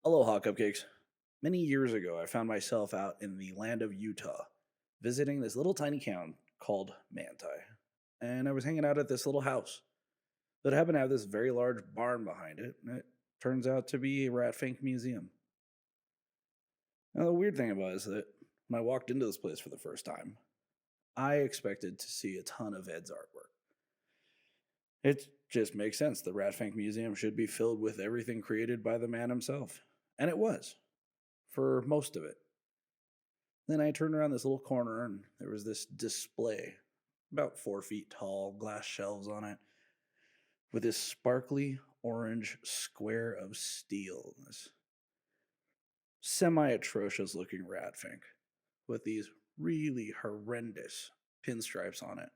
Aloha, cupcakes. Many years ago, I found myself out in the land of Utah, visiting this little tiny town called Manti. And I was hanging out at this little house that happened to have this very large barn behind it, and it turns out to be a Rat Fink Museum. Now, the weird thing about it is that when I walked into this place for the first time, I expected to see a ton of Ed's artwork. It just makes sense. The Rat Fink Museum should be filled with everything created by the man himself. And it was, for most of it. Then I turned around this little corner and there was this display, about 4 feet tall, glass shelves on it, with this sparkly orange square of steel. This semi atrocious looking rat fink with these really horrendous pinstripes on it.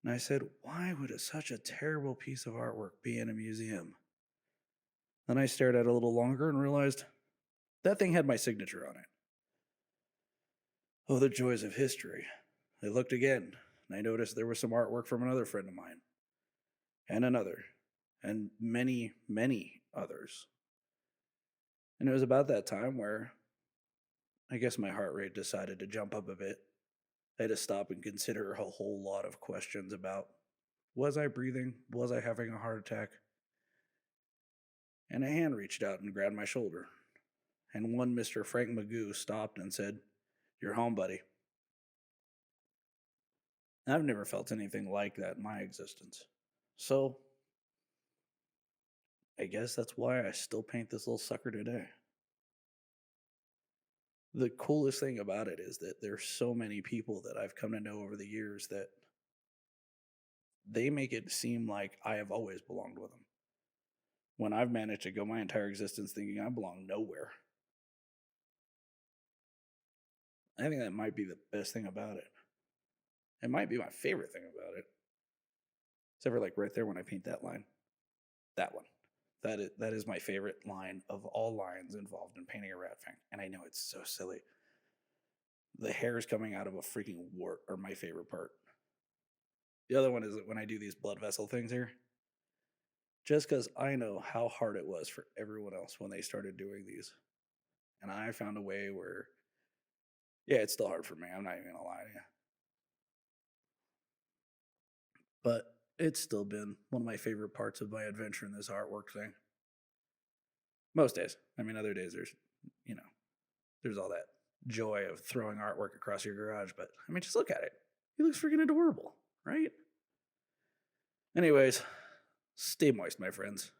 And I said, why would such a terrible piece of artwork be in a museum? Then I stared at it a little longer and realized that thing had my signature on it. Oh, the joys of history. I looked again, and I noticed there was some artwork from another friend of mine, and another, and many, many others. And it was about that time where I guess my heart rate decided to jump up a bit. I had to stop and consider a whole lot of questions about, was I breathing? Was I having a heart attack? And a hand reached out and grabbed my shoulder. And one Mr. Frank Magoo stopped and said, "You're home, buddy." I've never felt anything like that in my existence. So, I guess that's why I still paint this little sucker today. The coolest thing about it is that there's so many people that I've come to know over the years that they make it seem like I have always belonged with them, when I've managed to go my entire existence thinking I belong nowhere. I think that might be the best thing about it. It might be my favorite thing about it. Except for like right there when I paint that line. That one. That is my favorite line of all lines involved in painting a rat fang. And I know it's so silly. The hairs coming out of a freaking wart are my favorite part. The other one is that when I do these blood vessel things here, just because I know how hard it was for everyone else when they started doing these. And I found a way where, yeah, it's still hard for me. I'm not even going to lie to you. But it's still been one of my favorite parts of my adventure in this artwork thing. Most days. I mean, other days there's all that joy of throwing artwork across your garage. But I mean, just look at it. He looks freaking adorable, right? Anyways, stay moist, my friends.